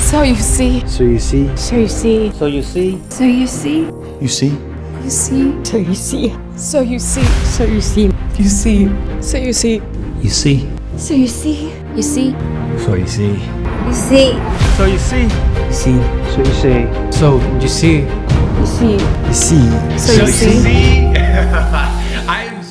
So you see. So you see. So you see. So you see. So you see. You see. You see. So you see. So you see. So you see. You see. So you see. You see. So you see. You see. So you see. You see. So you see. See. So you see. So you see. You see. You see. So you see. I am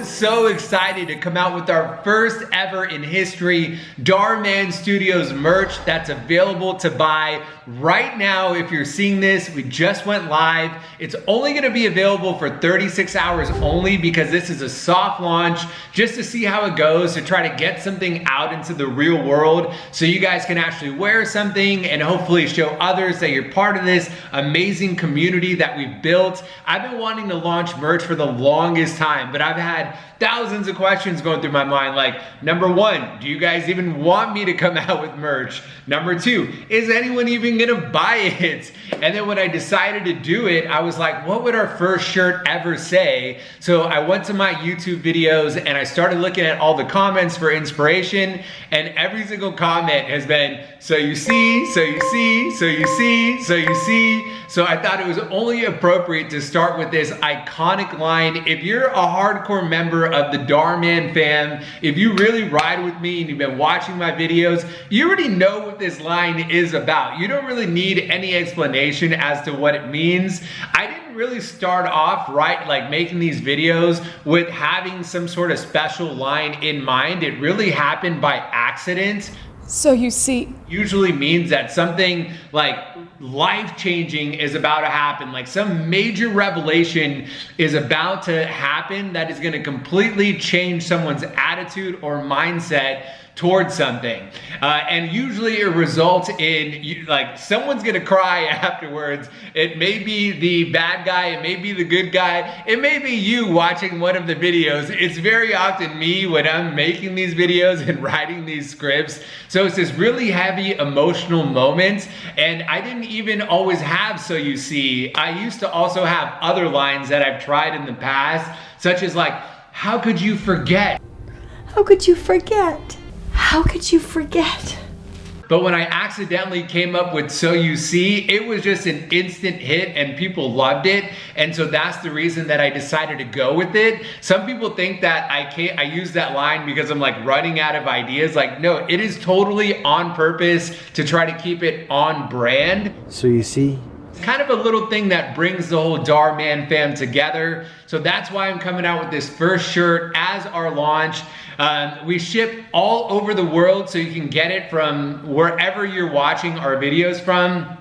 so excited to come out with our first ever in history Dhar Mann Studios merch that's available to buy right now. If you're seeing this, we just went live. It's only going to be available for 36 hours only because this is a soft launch just to see how it goes, to try to get something out into the real world so you guys can actually wear something and hopefully show others that you're part of this amazing community that we've built. I've been wanting to launch merch for the longest time, but I've had thousands of questions going through my mind, like, number one, do you guys even want me to come out with merch? Number two, is anyone even gonna buy it? And then when I decided to do it, I was like, what would our first shirt ever say? So I went to my YouTube videos and I started looking at all the comments for inspiration, and every single comment has been, so you see, so you see, so you see, so you see. So I thought it was only appropriate to start with this iconic line. If you're a hardcore member of the Dhar Mann fam, if you really ride with me and you've been watching my videos, you already know what this line is about. You don't really need any explanation as to what it means. I didn't really start off like making these videos with having some sort of special line in mind. It really happened by accident. So you see. Usually means that something like life-changing is about to happen, like some major revelation is about to happen that is going to completely change someone's attitude or mindset towards something, and usually it results in like someone's gonna cry afterwards. It may be the bad guy, it may be the good guy, it may be you watching one of the videos. It's very often me when I'm making these videos and writing these scripts. So it's this really heavy emotional moment, and I didn't even always have so you see. I used to also have other lines that I've tried in the past, such as like, how could you forget? How could you forget? How could you forget? But when I accidentally came up with so you see, it was just an instant hit and people loved it. And so that's the reason that I decided to go with it. Some people think that I use that line because I'm like running out of ideas. Like, no, it is totally on purpose to try to keep it on brand. So you see. It's kind of a little thing that brings the whole Dhar Mann fam together. So that's why I'm coming out with this first shirt as our launch. We ship all over the world, so you can get it from wherever you're watching our videos from.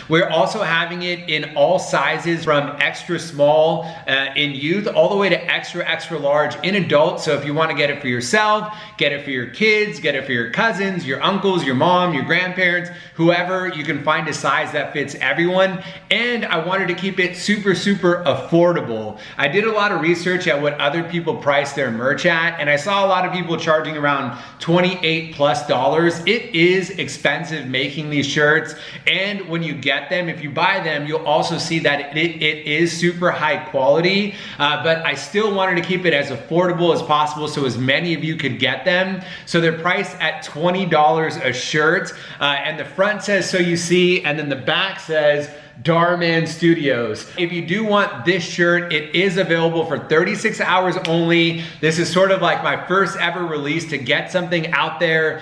We're also having it in all sizes, from extra small in youth all the way to extra large in adult. So if you want to get it for yourself, get it for your kids, get it for your cousins, your uncles, your mom, your grandparents, whoever, you can find a size that fits everyone. And I wanted to keep it super affordable. I did a lot of research at what other people price their merch at, and I saw a lot of people charging around $28+. It is expensive making these shirts, and when you get them, if you buy them, you'll also see that it is super high quality, but I still wanted to keep it as affordable as possible so as many of you could get them. So they're priced at $20 a shirt, and the front says so you see, and then the back says Dhar Mann Studios. If you do want this shirt, it is available for 36 hours only. This is sort of like my first ever release to get something out there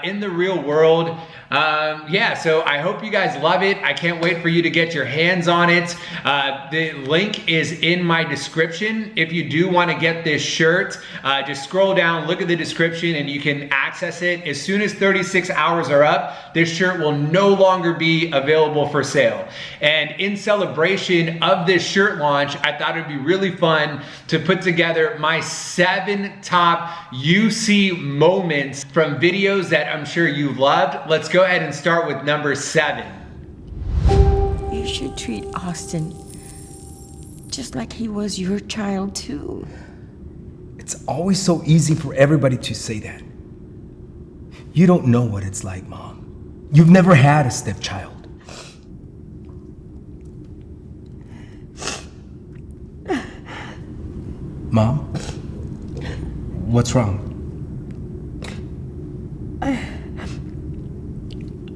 in the real world. Yeah, so I hope you guys love it. I can't wait for you to get your hands on it. The link is in my description. If you do want to get this shirt, just scroll down, look at the description, and you can access it. As soon as 36 hours are up, this shirt will no longer be available for sale. And in celebration of this shirt launch, I thought it'd be really fun to put together my 7 top UC moments from videos that I'm sure you've loved. Let's go ahead and start with number 7. You should treat Austin just like he was your child too. It's always so easy for everybody to say that. You don't know what it's like, Mom. You've never had a stepchild. Mom? What's wrong?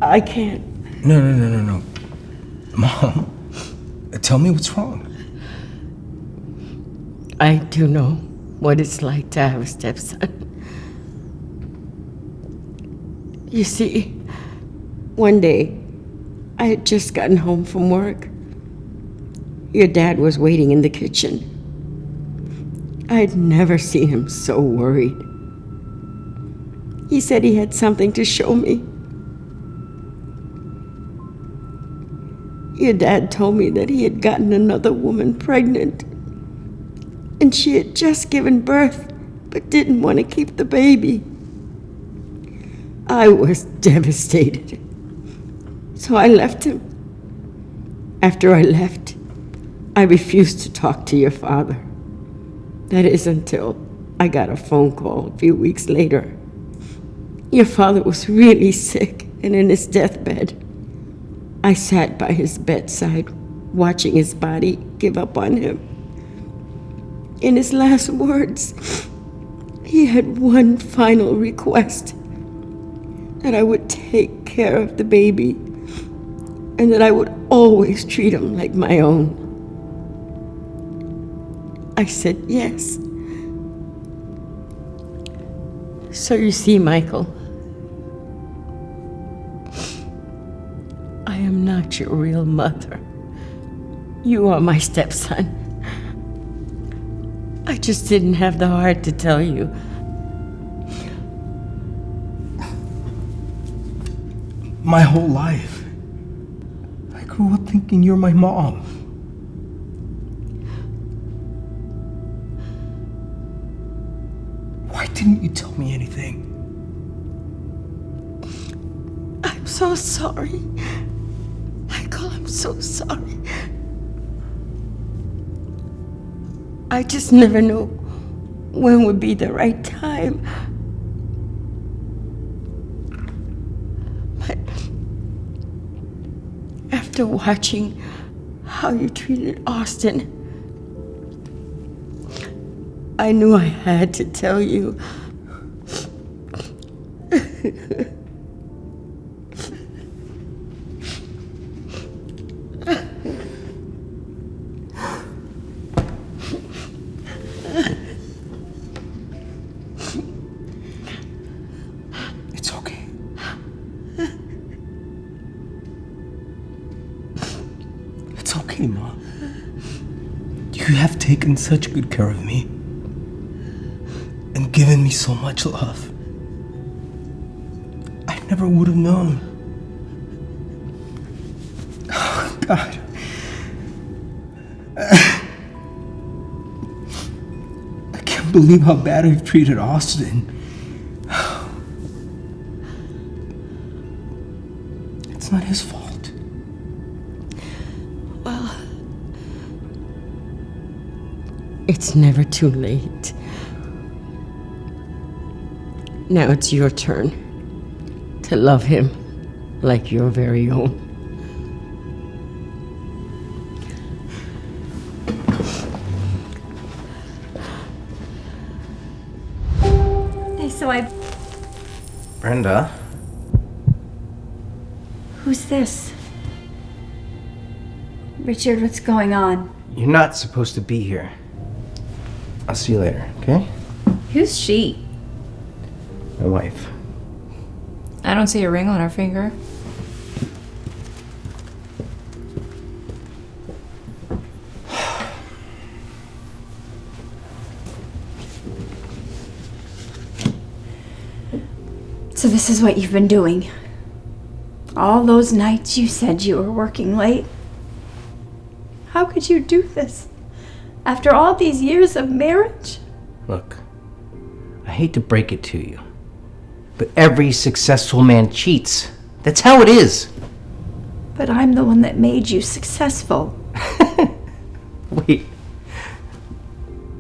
I can't No. Mom, tell me what's wrong. I do know what it's like to have a stepson. You see, one day, I had just gotten home from work. Your dad was waiting in the kitchen. I had never seen him so worried. He said he had something to show me. Your dad told me that he had gotten another woman pregnant, and she had just given birth, but didn't want to keep the baby. I was devastated. So I left him. After I left, I refused to talk to your father. That is until I got a phone call a few weeks later. Your father was really sick and in his deathbed. I sat by his bedside, watching his body give up on him. In his last words, he had one final request: that I would take care of the baby, and that I would always treat him like my own. I said yes. So you see, Michael, I am not your real mother. You are my stepson. I just didn't have the heart to tell you. My whole life, I grew up thinking you're my mom. Why didn't you tell me anything? I'm so sorry. Michael, I'm so sorry. I just never knew when would be the right time. But after watching how you treated Austin, I knew I had to tell you. It's okay. It's okay, Mom. You have taken such good care of me and given me so much love. I never would have known. Oh, God. I can't believe how bad I've treated Austin. It's not his fault. Well, it's never too late. Now it's your turn to love him like your very own. Hey, so Brenda? Who's this? Richard, what's going on? You're not supposed to be here. I'll see you later, okay? Who's she? My wife. I don't see a ring on her finger. So this is what you've been doing. All those nights you said you were working late. How could you do this? After all these years of marriage? Look, I hate to break it to you, but every successful man cheats. That's how it is. But I'm the one that made you successful. Wait.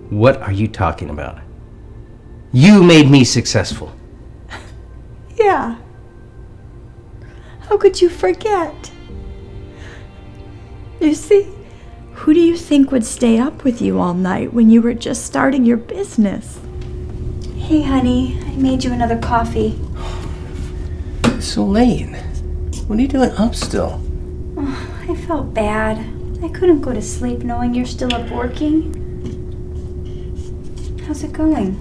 What are you talking about? You made me successful. Yeah. How could you forget? You see, who do you think would stay up with you all night when you were just starting your business? Hey, honey, I made you another coffee. It's so late. What are you doing up still? Oh, I felt bad. I couldn't go to sleep knowing you're still up working. How's it going?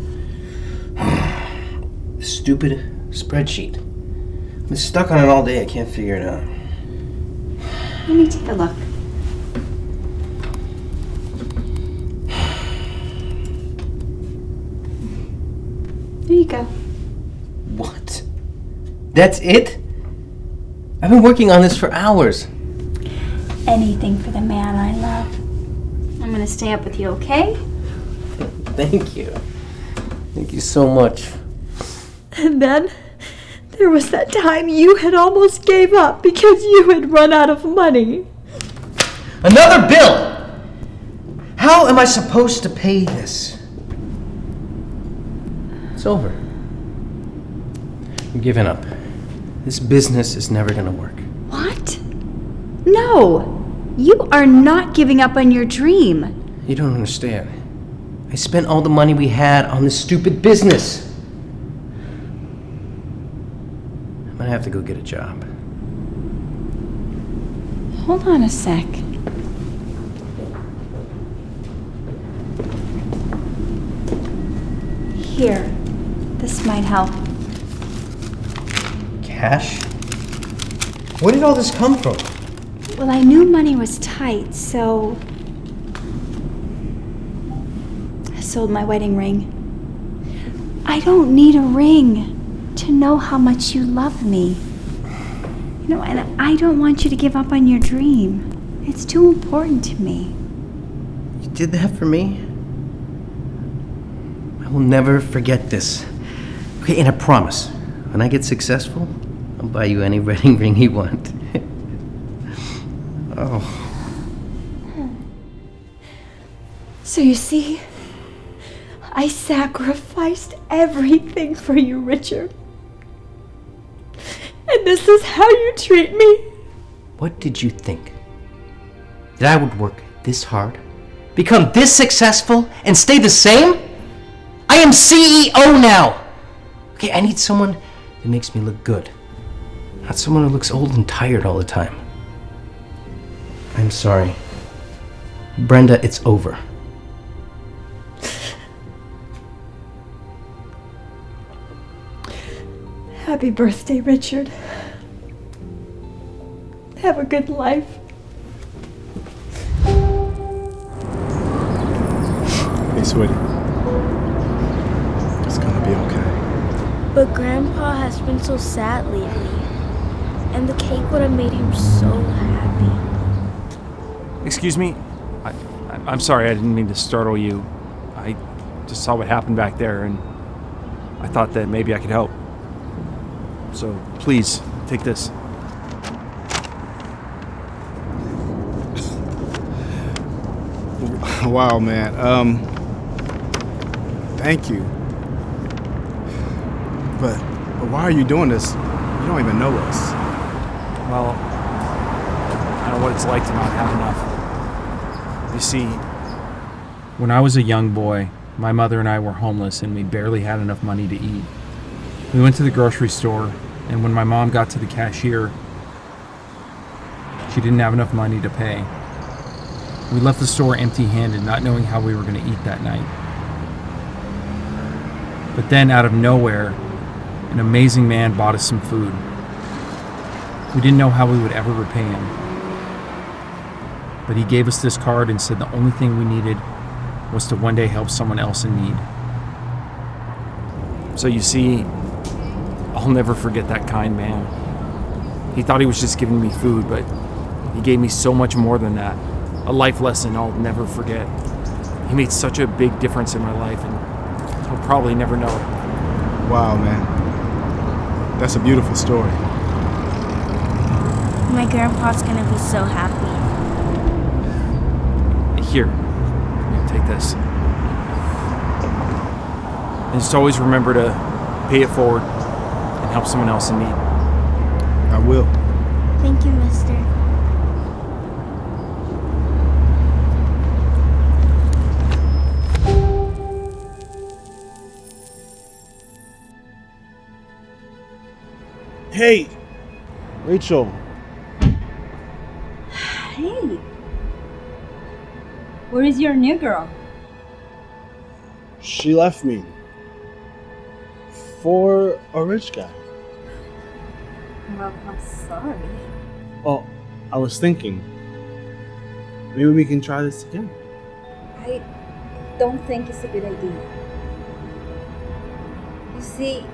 Stupid spreadsheet. I've been stuck on it all day. I can't figure it out. Let me take a look. There you go. What? That's it? I've been working on this for hours. Anything for the man I love. I'm gonna stay up with you, okay? Thank you. Thank you so much. And then there was that time you had almost gave up because you had run out of money. Another bill! How am I supposed to pay this? It's over. I'm giving up. This business is never gonna work. What? No! You are not giving up on your dream. You don't understand. I spent all the money we had on this stupid business. I'm gonna have to go get a job. Hold on a sec. Here. This might help. Cash? Where did all this come from? Well, I knew money was tight, so I sold my wedding ring. I don't need a ring to know how much you love me. You know, and I don't want you to give up on your dream. It's too important to me. You did that for me? I will never forget this. Okay, and I promise, when I get successful, I'll buy you any wedding ring you want. Oh. So you see, I sacrificed everything for you, Richard. And this is how you treat me? What did you think? That I would work this hard, become this successful, and stay the same? I am CEO now! Okay, I need someone that makes me look good. Not someone who looks old and tired all the time. I'm sorry. Brenda, it's over. Happy birthday, Richard. Have a good life. Hey, sweetie. It's gonna be okay. But Grandpa has been so sad lately, and the cake would have made him so happy. Excuse me? I'm sorry, I didn't mean to startle you. I just saw what happened back there, and I thought that maybe I could help. So, please, take this. Wow, man. Thank you. But why are you doing this? You don't even know us. Well, I know what it's like to not have enough. You see, when I was a young boy, my mother and I were homeless and we barely had enough money to eat. We went to the grocery store, and when my mom got to the cashier, she didn't have enough money to pay. We left the store empty-handed, not knowing how we were going to eat that night. But then, out of nowhere, an amazing man bought us some food. We didn't know how we would ever repay him. But he gave us this card and said the only thing we needed was to one day help someone else in need. So you see, I'll never forget that kind man. He thought he was just giving me food, but he gave me so much more than that. A life lesson I'll never forget. He made such a big difference in my life, and I'll probably never know it. Wow, man. That's a beautiful story. My grandpa's gonna be so happy. Here, take this. And just always remember to pay it forward and help someone else in need. I will. Thank you, mister. Hey, Rachel, Hey, where is your new girl? she left me for a rich guy. Well, I'm sorry. Oh, I was thinking, maybe we can try this again. I don't think it's a good idea. You see,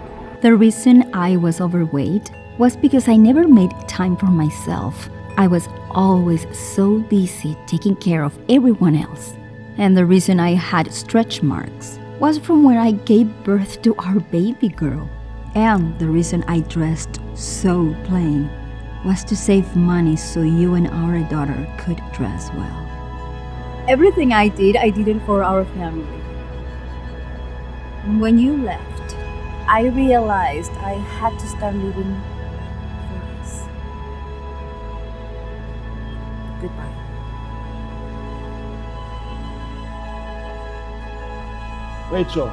The reason I was overweight was because I never made time for myself. I was always so busy taking care of everyone else. And the reason I had stretch marks was from when I gave birth to our baby girl. And the reason I dressed so plain was to save money so you and our daughter could dress well. everything I did it for our family. And when you left, I realized I had to start living for us. Goodbye. Rachel.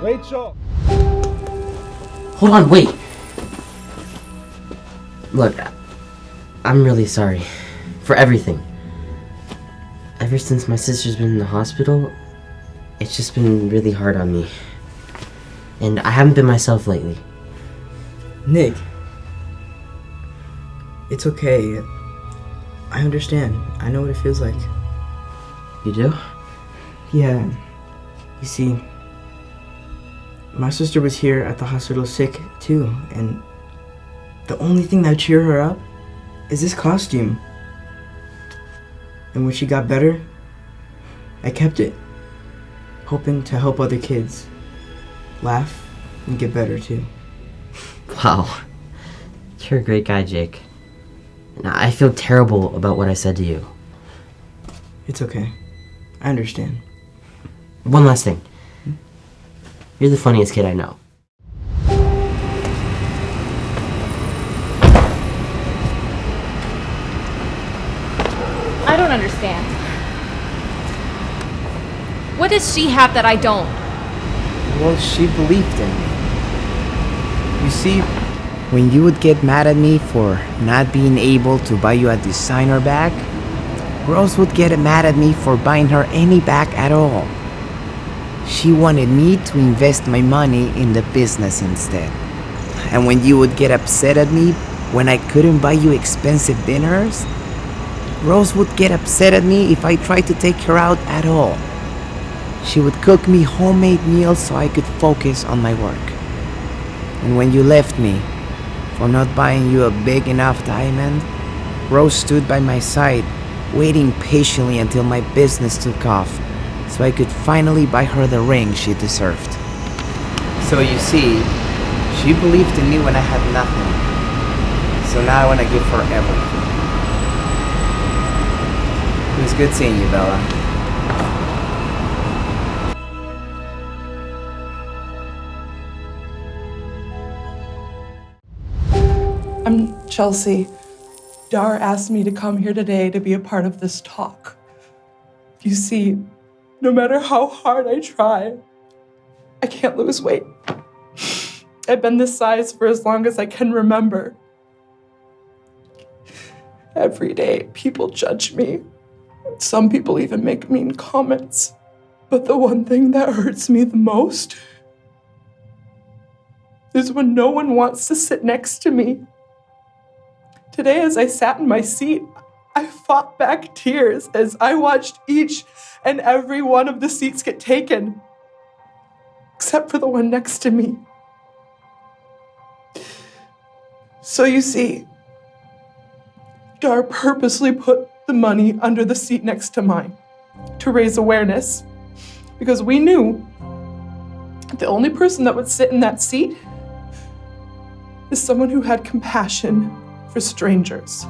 Rachel! Hold on, wait. Look, I'm really sorry for everything. Ever since my sister's been in the hospital, it's just been really hard on me. And I haven't been myself lately. Nick, it's okay. I understand. I know what it feels like. You do? Yeah. You see, my sister was here at the hospital sick too, and the only thing that would cheer her up is this costume. And when she got better, I kept it, hoping to help other kids laugh and get better too. Wow. You're a great guy, Jake. And I feel terrible about what I said to you. It's okay. I understand. One last thing. You're the funniest kid I know. I don't understand. What does she have that I don't? Well, she believed in me. You see, when you would get mad at me for not being able to buy you a designer bag, Rose would get mad at me for buying her any bag at all. She wanted me to invest my money in the business instead. And when you would get upset at me when I couldn't buy you expensive dinners, Rose would get upset at me if I tried to take her out at all. She would cook me homemade meals so I could focus on my work. And when you left me for not buying you a big enough diamond, Rose stood by my side, waiting patiently until my business took off, so I could finally buy her the ring she deserved. So you see, she believed in me when I had nothing. So now I want to give her everything. It was good seeing you, Bella. I'm Chelsea. Dhar asked me to come here today to be a part of this talk. You see, no matter how hard I try, I can't lose weight. I've been this size for as long as I can remember. Every day, people judge me. Some people even make mean comments. But the one thing that hurts me the most is when no one wants to sit next to me. Today, as I sat in my seat, I fought back tears as I watched each and every one of the seats get taken, except for the one next to me. So you see, Dhar purposely put the money under the seat next to mine to raise awareness, because we knew the only person that would sit in that seat is someone who had compassion for strangers.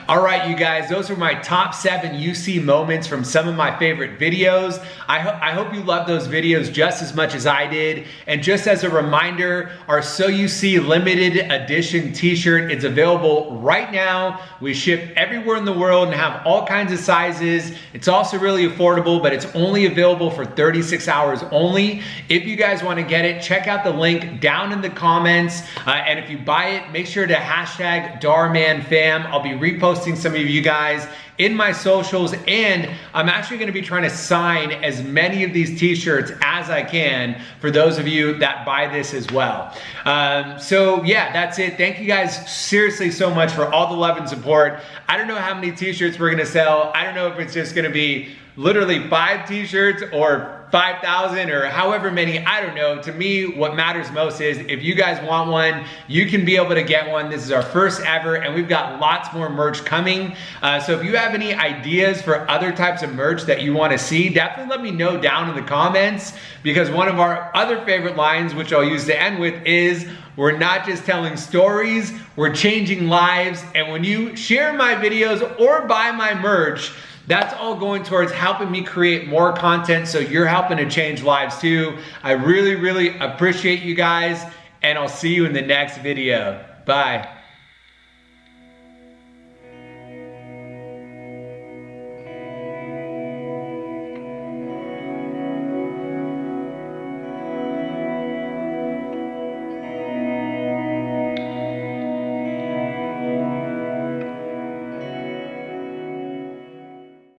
All right, you guys, those are my top 7 UC moments from some of my favorite videos. I hope you loved those videos just as much as I did. And just as a reminder, our So You See limited edition t-shirt is available right now. We ship everywhere in the world and have all kinds of sizes. It's also really affordable, but it's only available for 36 hours only. If you guys want to get it, check out the link down in the comments. And if you buy it, make sure to hashtag DharManFam. I'll be reposting some of you guys in my socials, and I'm actually going to be trying to sign as many of these t-shirts as I can for those of you that buy this as well. So yeah, that's it. Thank you guys seriously so much for all the love and support. I don't know how many t-shirts we're going to sell. I don't know if it's just going to be literally 5 t-shirts or 5,000 or however many, I don't know. To me, what matters most is if you guys want one, you can be able to get one. This is our first ever, and we've got lots more merch coming. So if you have any ideas for other types of merch that you want to see, definitely let me know down in the comments, because one of our other favorite lines, which I'll use to end with, is we're not just telling stories, we're changing lives. And when you share my videos or buy my merch, that's all going towards helping me create more content, so you're helping to change lives too. I really, really appreciate you guys, and I'll see you in the next video. Bye.